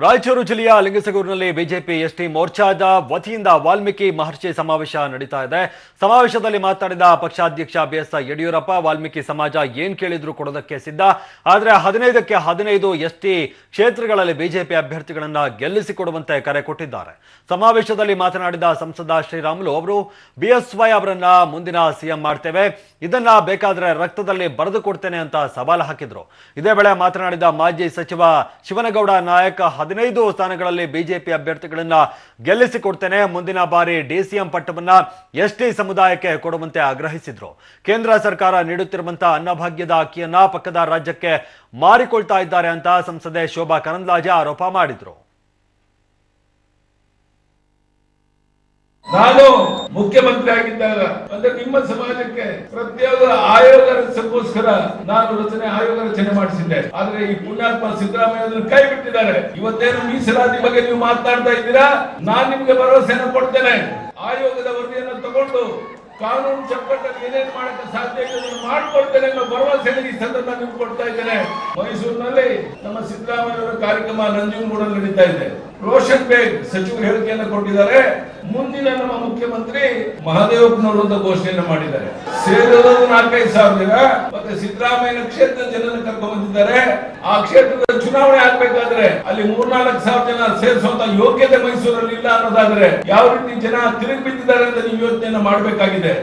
ರಾಯಚೂರು ಜಿಲ್ಲೆಯ ಲಿಂಗಸಗೂರಿನಲ್ಲಿ BJP ST ಮೋರ್ಚಾದ ವತಿಯಿಂದ ವಾಲ್ಮೀಕಿ ಮಹರ್ಷಿ ಸಮಾವೇಶ ನಡೀತಾ ಇದೆ. ಸಮಾವೇಶದಲ್ಲಿ ಮಾತನಾಡಿದ ಪಕ್ಷಾಧ್ಯಕ್ಷ ಬಿಎಸ್ ಯಡಿಯೂರಪ್ಪ, ವಾಲ್ಮೀಕಿ ಸಮಾಜ ಏನ್ ಕೇಳಿದ್ರು ಕೊಡೋದಕ್ಕೆ ಸಿದ್ಧ, ಆದರೆ 15ಕ್ಕೆ 15 ಎಸ್ಟಿ ಕ್ಷೇತ್ರಗಳಲ್ಲಿ ಬಿಜೆಪಿ ಅಭ್ಯರ್ಥಿಗಳನ್ನ ಗೆಲ್ಲಿಸಿಕೊಡುವಂತೆ ಕರೆ ಕೊಟ್ಟಿದ್ದಾರೆ. ಸಮಾವೇಶದಲ್ಲಿ ಮಾತನಾಡಿದ ಸಂಸದ ಶ್ರೀರಾಮುಲು ಅವರು, ಬಿಎಸ್ವೈ ಅವರನ್ನ ಮುಂದಿನ ಸಿಎಂ ಮಾಡ್ತೇವೆ, ಇದನ್ನ ಬೇಕಾದ್ರೆ ರಕ್ತದಲ್ಲಿ ಬರೆದು ಕೊಡ್ತೇನೆ ಅಂತ ಸವಾಲು ಹಾಕಿದ್ರು. ಇದೇ ವೇಳೆ ಮಾತನಾಡಿದ ಮಾಜಿ ಸಚಿವ ಶಿವನಗೌಡ ನಾಯಕ್, 15 ಸ್ಥಾನಗಳಲ್ಲಿ ಬಿಜೆಪಿ ಅಭ್ಯರ್ಥಿಗಳನ್ನ ಗೆಲ್ಲಿಸಿಕೊಡ್ತೇನೆ, ಮುಂದಿನ ಬಾರಿ ಡಿಸಿಎಂ ಪಟ್ಟವನ್ನ ಎಸ್ಟಿ ಸಮುದಾಯಕ್ಕೆ ಕೊಡುವಂತೆ ಆಗ್ರಹಿಸಿದ್ರು. ಕೇಂದ್ರ ಸರ್ಕಾರ ನೀಡುತ್ತಿರುವಂತಹ ಅನ್ನಭಾಗ್ಯದ ಅಕ್ಕಿಯನ್ನ ಪಕ್ಕದ ರಾಜ್ಯಕ್ಕೆ ಮಾರಿಕೊಳ್ತಾ ಇದ್ದಾರೆ ಅಂತ ಸಂಸದೆ ಶೋಭಾ ಕರಂದ್ಲಾಜೆ ಆರೋಪ ಮಾಡಿದ್ರು. ನಾನು ಮುಖ್ಯಮಂತ್ರಿ ಆಗಿದ್ದಾಗ ಅಂದ್ರೆ ನಿಮ್ಮ ಸಮಾಜಕ್ಕೆ ಪ್ರತ್ಯೇಕ ಆಯೋಗ ರಚನೆಗೋಸ್ಕರ ನಾನು ಆಯೋಗ ರಚನೆ ಮಾಡಿಸಿದ್ದೆ. ಆದ್ರೆ ಈ ಪುಣ್ಯಾತ್ಮ ಸಿದ್ದರಾಮಯ್ಯ ಕೈ ಬಿಟ್ಟಿದ್ದಾರೆ. ಇವತ್ತೇನು ಮೀಸಲಾತಿ ಬಗ್ಗೆ ನೀವು ಮಾತನಾಡ್ತಾ ಇದ್ದೀರಾ, ನಾನು ನಿಮ್ಗೆ ಭರವಸೆಯನ್ನು ಕೊಡ್ತೇನೆ. ಆಯೋಗದ ವರದಿಯನ್ನು ತಗೊಂಡು ಕಾನೂನು ಚೌಕಟ್ಟಲ್ಲಿ ಏನೇನು ಮಾಡಕ್ಕೆ ಸಾಧ್ಯ ಇದೆ ಮಾಡ್ಕೊಡ್ತೇನೆ ಅನ್ನೋ ಭರವಸೆ ಈ ಸಂದರ್ಭ ನಿಮ್ಗೆ ಕೊಡ್ತಾ ಇದ್ದೇನೆ. ಮೈಸೂರಿನಲ್ಲಿ ನಮ್ಮ ಸಿದ್ದರಾಮಯ್ಯ ಕಾರ್ಯಕ್ರಮ ನಂಜನಗೂಡಲ್ಲಿ ನಡೀತಾ ಇದೆ. ರೋಷನ್ ಬೇಗ್ ಸಚಿವರು ಹೇಳಿಕೆಯನ್ನು ಕೊಟ್ಟಿದ್ದಾರೆ. ಮುಂದಿನ ನಮ್ಮ ಮುಖ್ಯಮಂತ್ರಿ ಮಹದೇವಪ್ಪನವರು ಅಂತ ಘೋಷಣೆಯನ್ನು ಮಾಡಿದ್ದಾರೆ. ಸೇರೋದು 4,500 ಜನ. ಮತ್ತೆ ಸಿದ್ದರಾಮಯ್ಯ ಕ್ಷೇತ್ರ ಜನರನ್ನು ಕರ್ಕೊಂಡು ಬಂದಿದ್ದಾರೆ. ಆ ಕ್ಷೇತ್ರದ ಚುನಾವಣೆ ಆಗ್ಬೇಕಾದ್ರೆ ಅಲ್ಲಿ 3-4 ಜನ ಸೇರಿಸುವಂತ ಯೋಗ್ಯತೆ ಮೈಸೂರಲ್ಲಿ ಇಲ್ಲ ಅನ್ನೋದಾದ್ರೆ ಯಾವ ರೀತಿ ಜನ ತಿರುಗಿ ಬಿದ್ದಿದ್ದಾರೆ ಅಂತ ನೀವು ಯೋಚನೆಯನ್ನ ಮಾಡಬೇಕಾಗಿದೆ.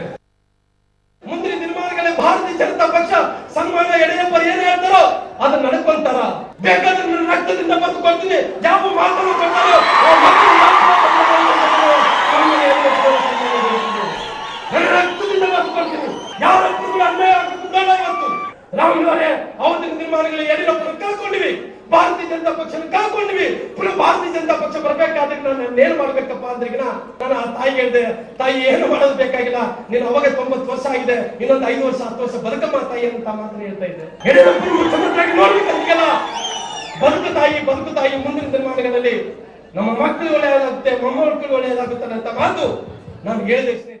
ಮುಂದಿನ ದಿನಮಾನಗಳಲ್ಲಿ ಭಾರತೀಯ ಜನತಾ ಪಕ್ಷ ಸನ್ಮಾನ್ಯ ಯಡಿಯೂರಪ್ಪ ಏನ್ ಹೇಳ್ತಾರೋ ಅದನ್ನ ನಡ್ಕೊಂತಾರ. ಬೇಕಾದ್ರೆ ನನ್ನ ರಕ್ತದಿಂದ ಬಂದು ಕೊಡ್ತೀನಿ, ಯಾವ ಮಾತನ್ನು ಕೊಡ್ತಾರೋ ನನ್ನ ರಕ್ತದಿಂದ ಬಂದು ಕೊಡ್ತೀನಿ. ಯಾವ ರಕ್ತಗಳು ಅನ್ಯಾಯ ಆಗುತ್ತಿದ್ದಾಳ ಇವತ್ತು ರಾಮುಲವರೇ, ಅವತ್ತಿನ ದಿನಮಾನಗಳಲ್ಲಿ ಯಡಿಯೂರಪ್ಪನ ಕಳ್ಕೊಂಡಿವಿ, ಭಾರತೀಯ ಜನತಾ ಪಕ್ಷ ಕಳ್ಕೊಂಡಿವಿ. ಪುನಃ ಭಾರತೀಯ ಜನತಾ ಪಕ್ಷ ಬರ್ಬೇಕಾದ್ರೆ ನಾನು ಏನ್ ಮಾಡ್ಬೇಕಪ್ಪ ಅಂದ್ರೆ ನಾನು ಆ ತಾಯಿ ಹೇಳಿದೆ, ತಾಯಿ ಏನು ಮಾಡೋದು ಬೇಕಾಗಿಲ್ಲ, ನೀನು ಅವಾಗ 90 ವರ್ಷ ಆಗಿದೆ, ಇನ್ನೊಂದು 5 ವರ್ಷ 10 ವರ್ಷ ಬದುಕಮ್ಮ ತಾಯಿ ಅಂತ ಮಾತ್ರ ಹೇಳ್ತಾ ಇದ್ದೆ. ಯಡಿಯೂರಪ್ಪನ ಮುಖ್ಯಮಂತ್ರಿಯಾಗಿ ನೋಡ್ಬೇಕಂತೀಗಲ್ಲ, ಬದುಕು ತಾಯಿ ಮುಂದಿನ ದಿನಮಾನಗಳಲ್ಲಿ ನಮ್ಮ ಮಕ್ಕಳು ಒಳ್ಳೆಯದಾಗುತ್ತೆ, ಮೊಮ್ಮಕ್ಕಳು ಒಳ್ಳೆಯದಾಗುತ್ತಾರೆ ಅಂತ ಮಾತು ನಾನು ಹೇಳಿದೆ.